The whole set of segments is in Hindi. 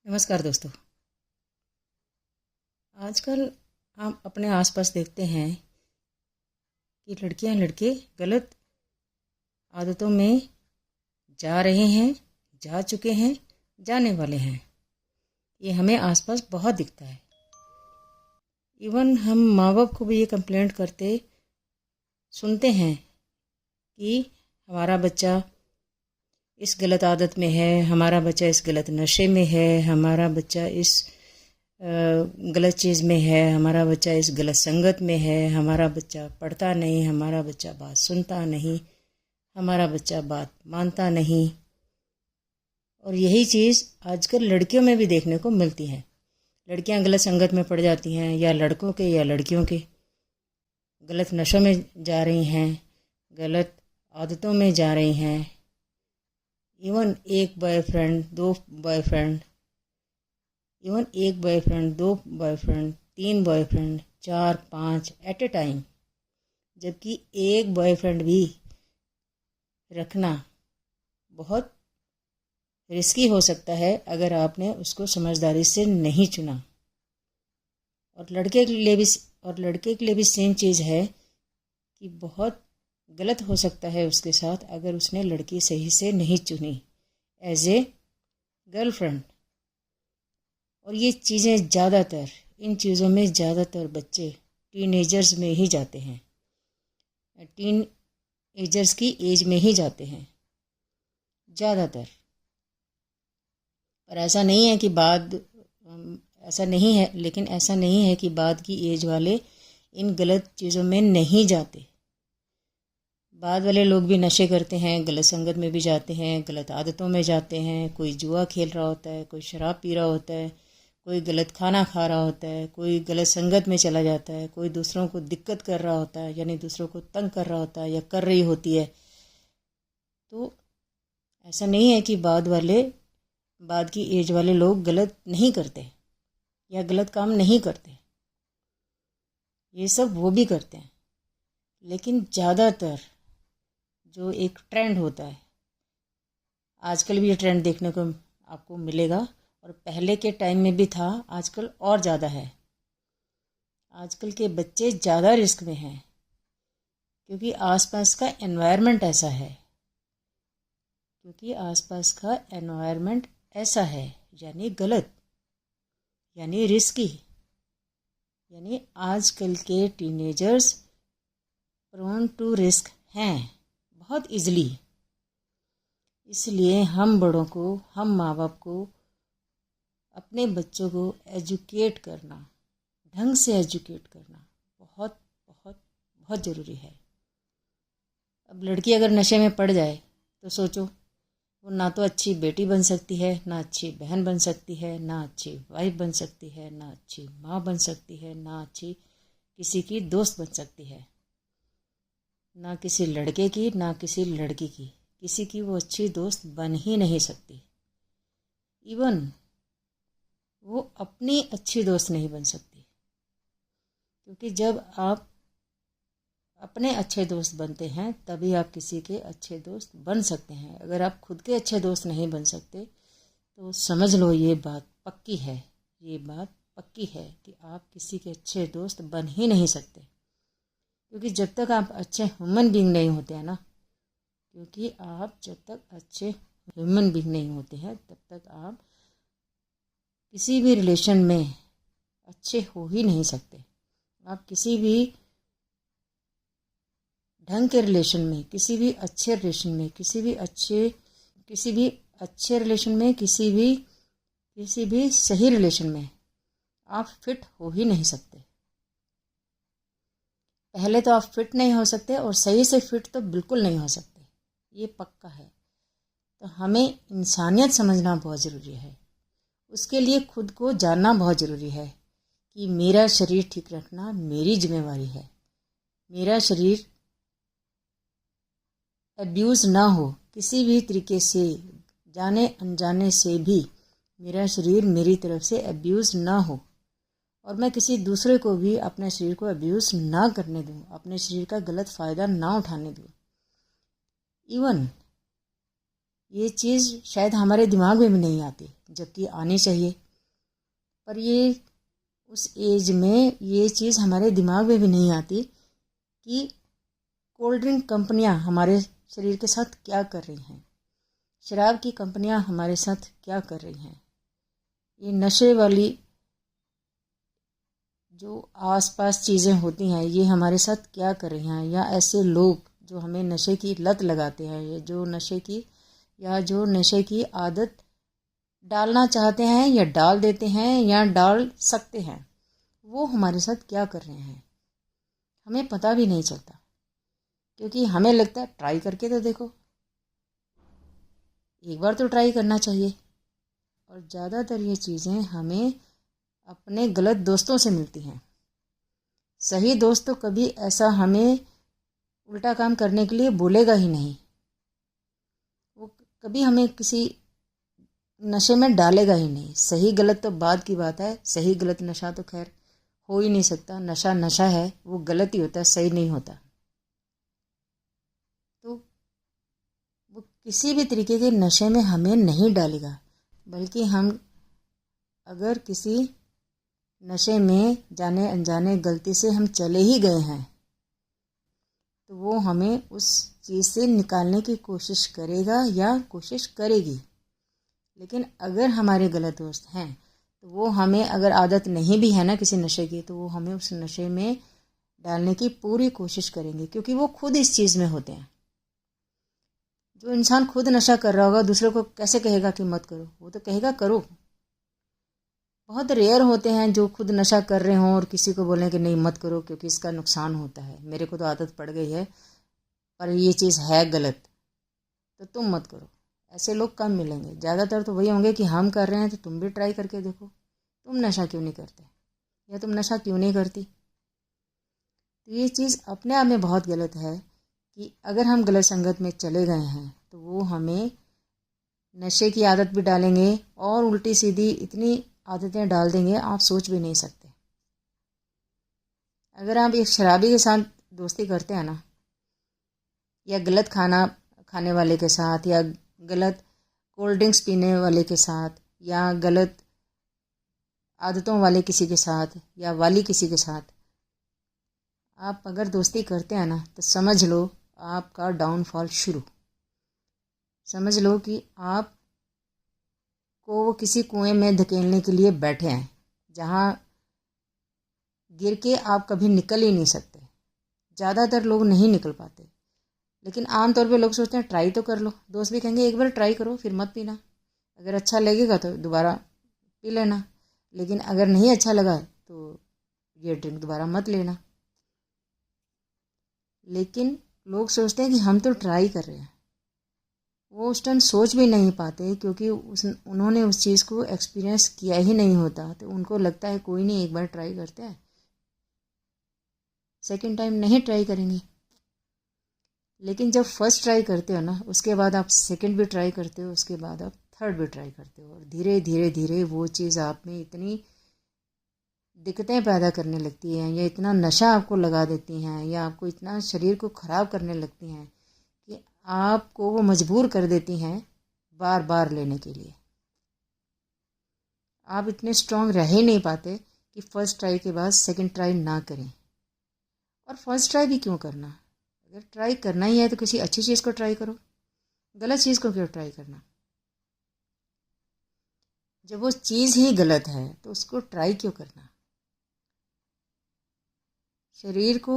नमस्कार दोस्तों। आजकल हम अपने आसपास देखते हैं कि लड़कियां लड़के गलत आदतों में जा रहे हैं, जा चुके हैं, जाने वाले हैं। ये हमें आसपास बहुत दिखता है। इवन हम माँ बाप को भी ये कंप्लेंट करते सुनते हैं कि हमारा बच्चा इस गलत आदत में है, हमारा बच्चा इस गलत नशे में है, हमारा बच्चा इस गलत चीज़ में है, हमारा बच्चा इस गलत संगत में है, हमारा बच्चा पढ़ता नहीं, हमारा बच्चा बात सुनता नहीं, हमारा बच्चा बात मानता नहीं। और यही चीज़ आजकल लड़कियों में भी देखने को मिलती है। लड़कियां गलत संगत में पड़ जाती हैं, या लड़कों के या लड़कियों के गलत नशों में जा रही हैं, गलत आदतों में जा रही हैं। इवन एक बॉयफ्रेंड, दो बॉयफ्रेंड, दो boyfriend, 3 boyfriend, 4, 5 at a time. जबकि एक बॉयफ्रेंड भी रखना बहुत रिस्की हो सकता है अगर आपने उसको समझदारी से नहीं चुना। और लड़के के लिए भी सेम चीज़ है कि बहुत गलत हो सकता है उसके साथ अगर उसने लड़की सही से नहीं चुनी एज ए गर्लफ्रेंड। और ये चीज़ें इन चीज़ों में ज़्यादातर बच्चे टीनेजर्स में ही जाते हैं, टीन एजर्स की एज में ही जाते हैं ज़्यादातर। पर ऐसा नहीं है कि ऐसा नहीं है कि बाद की एज वाले इन गलत चीज़ों में नहीं जाते। बाद वाले लोग भी नशे करते हैं, गलत संगत में भी जाते हैं, गलत आदतों में जाते हैं। कोई जुआ खेल रहा होता है, कोई शराब पी रहा होता है, कोई गलत खाना खा रहा होता है, कोई गलत संगत में चला जाता है, कोई दूसरों को दिक्कत कर रहा होता है, यानी दूसरों को तंग कर रहा होता है या कर रही होती है। तो ऐसा नहीं है कि बाद की एज वाले लोग गलत नहीं करते या गलत काम नहीं करते। ये सब वो भी करते हैं, लेकिन ज़्यादातर जो एक ट्रेंड होता है, आजकल भी ये ट्रेंड देखने को आपको मिलेगा, और पहले के टाइम में भी था, आजकल और ज़्यादा है। आजकल के बच्चे ज़्यादा रिस्क में हैं क्योंकि आसपास का एनवायरनमेंट ऐसा है, यानी गलत, यानी रिस्की, यानी आजकल के टीनेजर्स प्रोन टू रिस्क हैं बहुत इजली। इसलिए हम बड़ों को, हम माँ बाप को अपने बच्चों को एजुकेट करना, ढंग से एजुकेट करना बहुत बहुत बहुत ज़रूरी है। अब लड़की अगर नशे में पड़ जाए तो सोचो, वो ना तो अच्छी बेटी बन सकती है, ना अच्छी बहन बन सकती है, ना अच्छी वाइफ बन सकती है, ना अच्छी माँ बन सकती है, ना अच्छी किसी की दोस्त बन सकती है, ना किसी लड़के की, ना किसी लड़की की, किसी की वो अच्छी दोस्त बन ही नहीं सकती। इवन वो अपनी अच्छी दोस्त नहीं बन सकती, क्योंकि जब आप अपने अच्छे दोस्त बनते हैं तभी आप किसी के अच्छे दोस्त बन सकते हैं। अगर आप खुद के अच्छे दोस्त नहीं बन सकते तो समझ लो ये बात पक्की है कि आप किसी के अच्छे दोस्त बन ही नहीं सकते। क्योंकि जब तक आप अच्छे ह्यूमन बीइंग नहीं होते हैं तब तक आप किसी भी रिलेशन में अच्छे हो ही नहीं सकते। आप किसी भी ढंग के रिलेशन में, किसी भी अच्छे रिलेशन में, किसी भी सही रिलेशन में आप फिट हो ही नहीं सकते। पहले तो आप फिट नहीं हो सकते, और सही से फिट तो बिल्कुल नहीं हो सकते, ये पक्का है। तो हमें इंसानियत समझना बहुत ज़रूरी है। उसके लिए खुद को जानना बहुत ज़रूरी है कि मेरा शरीर ठीक रखना मेरी जिम्मेवारी है। मेरा शरीर अब्यूज़ ना हो किसी भी तरीके से, जाने अनजाने से भी मेरा शरीर मेरी तरफ से अब्यूज़ ना हो, और मैं किसी दूसरे को भी अपने शरीर को अब्यूज़ ना करने दूँ, अपने शरीर का गलत फ़ायदा ना उठाने दूँ। इवन ये चीज़ शायद हमारे दिमाग में भी नहीं आती, जबकि आनी चाहिए। पर ये उस एज में ये चीज़ हमारे दिमाग में भी नहीं आती कि कोल्ड ड्रिंक कंपनियां हमारे शरीर के साथ क्या कर रही हैं, शराब की कंपनियां हमारे साथ क्या कर रही हैं, ये नशे वाली जो आसपास चीज़ें होती हैं ये हमारे साथ क्या कर रही हैं, या ऐसे लोग जो हमें नशे की लत लगाते हैं, जो नशे की आदत डालना चाहते हैं या डाल देते हैं या डाल सकते हैं, वो हमारे साथ क्या कर रहे हैं हमें पता भी नहीं चलता। क्योंकि हमें लगता है ट्राई करके तो देखो, एक बार तो ट्राई करना चाहिए। और ज़्यादातर ये चीज़ें हमें अपने गलत दोस्तों से मिलती हैं। सही दोस्त तो कभी ऐसा हमें उल्टा काम करने के लिए बोलेगा ही नहीं, वो कभी हमें किसी नशे में डालेगा ही नहीं। सही गलत तो बाद की बात है, सही गलत नशा तो खैर हो ही नहीं सकता। नशा नशा है, वो गलत ही होता है, सही नहीं होता। तो वो किसी भी तरीके के नशे में हमें नहीं डालेगा, बल्कि हम अगर किसी नशे में जाने अनजाने गलती से हम चले ही गए हैं तो वो हमें उस चीज़ से निकालने की कोशिश करेगा या कोशिश करेगी। लेकिन अगर हमारे गलत दोस्त हैं तो वो हमें, अगर आदत नहीं भी है ना किसी नशे की, तो वो हमें उस नशे में डालने की पूरी कोशिश करेंगे, क्योंकि वो खुद इस चीज़ में होते हैं। जो इंसान खुद नशा कर रहा होगा दूसरे को कैसे कहेगा कि मत करो, वो तो कहेगा करो। बहुत रेयर होते हैं जो खुद नशा कर रहे हों और किसी को बोलें कि नहीं मत करो क्योंकि इसका नुकसान होता है, मेरे को तो आदत पड़ गई है पर ये चीज़ है गलत तो तुम मत करो। ऐसे लोग कम मिलेंगे। ज़्यादातर तो वही होंगे कि हम कर रहे हैं तो तुम भी ट्राई करके देखो, तुम नशा क्यों नहीं करते या तुम नशा क्यों नहीं करती। तो ये चीज़ अपने आप में बहुत गलत है कि अगर हम गलत संगत में चले गए हैं तो वो हमें नशे की आदत भी डालेंगे और उल्टी सीधी इतनी आदतें डाल देंगे आप सोच भी नहीं सकते। अगर आप एक शराबी के साथ दोस्ती करते हैं ना, या गलत खाना खाने वाले के साथ, या गलत कोल्ड ड्रिंक्स पीने वाले के साथ, या गलत आदतों वाले किसी के साथ, या वाली किसी के साथ आप अगर दोस्ती करते हैं ना, तो समझ लो आपका डाउनफॉल शुरू। समझ लो कि आप को वो किसी कुएं में धकेलने के लिए बैठे हैं जहाँ गिर के आप कभी निकल ही नहीं सकते। ज़्यादातर लोग नहीं निकल पाते, लेकिन आमतौर पे लोग सोचते हैं ट्राई तो कर लो। दोस्त भी कहेंगे एक बार ट्राई करो फिर मत पीना, अगर अच्छा लगेगा तो दोबारा पी लेना, लेकिन अगर नहीं अच्छा लगा तो ये ड्रिंक दोबारा मत लेना। लेकिन लोग सोचते हैं कि हम तो ट्राई कर रहे हैं, वो उस टाइम सोच भी नहीं पाते क्योंकि उन्होंने उस चीज़ को एक्सपीरियंस किया ही नहीं होता। तो उनको लगता है कोई नहीं, एक बार ट्राई करते हैं, सेकंड टाइम नहीं ट्राई करेंगे। लेकिन जब फर्स्ट ट्राई करते हो ना, उसके बाद आप सेकंड भी ट्राई करते हो, उसके बाद आप थर्ड भी ट्राई करते हो, और धीरे धीरे धीरे वो चीज़ आप में इतनी दिक्कतें पैदा करने लगती हैं या इतना नशा आपको लगा देती हैं या आपको इतना शरीर को ख़राब करने लगती हैं कि आपको वो मजबूर कर देती हैं बार बार लेने के लिए। आप इतने स्ट्रांग रह ही नहीं पाते कि फर्स्ट ट्राई के बाद सेकंड ट्राई ना करें। और फर्स्ट ट्राई भी क्यों करना, अगर ट्राई करना ही है तो किसी अच्छी चीज़ को ट्राई करो, गलत चीज़ को क्यों ट्राई करना। जब वो चीज़ ही गलत है तो उसको ट्राई क्यों करना। शरीर को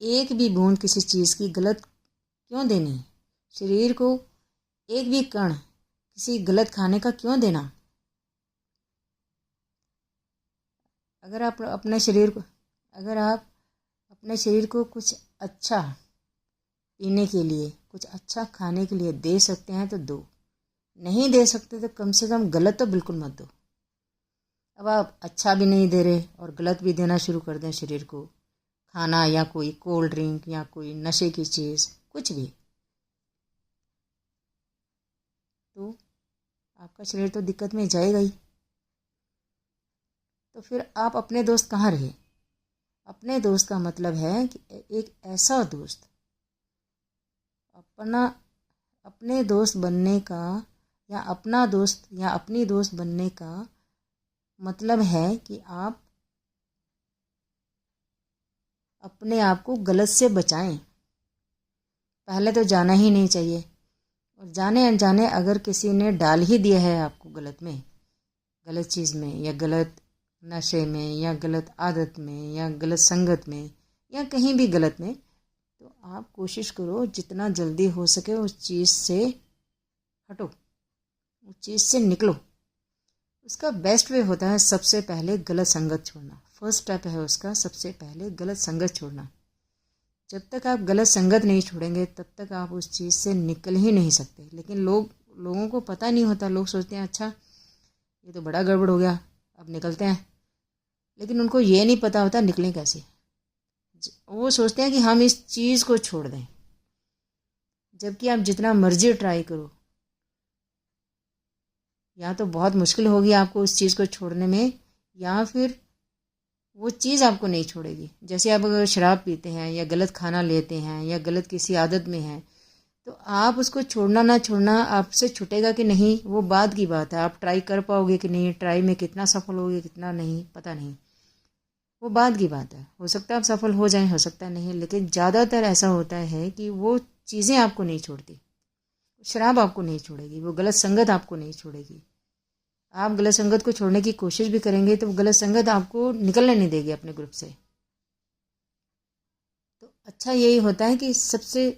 एक भी बूंद किसी चीज़ की गलत क्यों देनी, शरीर को एक भी कण किसी गलत खाने का क्यों देना। अगर आप अपने शरीर को कुछ अच्छा पीने के लिए, कुछ अच्छा खाने के लिए दे सकते हैं तो दो, नहीं दे सकते तो कम से कम गलत तो बिल्कुल मत दो। अब आप अच्छा भी नहीं दे रहे और गलत भी देना शुरू कर दें शरीर को, खाना या कोई कोल्ड ड्रिंक या कोई नशे की चीज़ कुछ भी, तो आपका शरीर तो दिक्कत में जाएगा ही। तो फिर आप अपने दोस्त कहाँ रहे। अपने दोस्त का मतलब है कि एक ऐसा दोस्त, अपना अपने दोस्त बनने का या अपना दोस्त या अपनी दोस्त बनने का मतलब है कि आप अपने आप को गलत से बचाएं। पहले तो जाना ही नहीं चाहिए, और जाने अनजाने अगर किसी ने डाल ही दिया है आपको गलत में, गलत चीज़ में, या गलत नशे में, या गलत आदत में, या गलत संगत में, या कहीं भी गलत में, तो आप कोशिश करो जितना जल्दी हो सके उस चीज़ से हटो, उस चीज़ से निकलो। उसका बेस्ट वे होता है सबसे पहले गलत संगत छोड़ना। फर्स्ट स्टेप है उसका, सबसे पहले गलत संगत छोड़ना। जब तक आप गलत संगत नहीं छोड़ेंगे तब तक आप उस चीज़ से निकल ही नहीं सकते। लेकिन लोगों को पता नहीं होता, लोग सोचते हैं अच्छा ये तो बड़ा गड़बड़ हो गया, अब निकलते हैं, लेकिन उनको ये नहीं पता होता निकलें कैसे। वो सोचते हैं कि हम इस चीज़ को छोड़ दें, जबकि आप जितना मर्जी ट्राई करो, या तो बहुत मुश्किल होगी आपको उस चीज़ को छोड़ने में, या फिर वो चीज़ आपको नहीं छोड़ेगी। जैसे आप अगर शराब पीते हैं या गलत खाना लेते हैं या गलत किसी आदत में हैं, तो आप उसको छोड़ना ना छोड़ना आपसे छूटेगा कि नहीं वो बाद की बात है। आप ट्राई कर पाओगे कि नहीं, ट्राई में कितना सफल होगे कितना नहीं पता नहीं, वो बाद की बात है। हो सकता है आप सफल हो जाएं, हो सकता है नहीं, लेकिन ज़्यादातर ऐसा होता है कि वो चीज़ें आपको नहीं छोड़ती। शराब आपको नहीं छोड़ेगी, वो गलत संगत आपको नहीं छोड़ेगी। आप गलत संगत को छोड़ने की कोशिश भी करेंगे तो वो गलत संगत आपको निकलने नहीं देगी अपने ग्रुप से। तो अच्छा यही होता है कि सबसे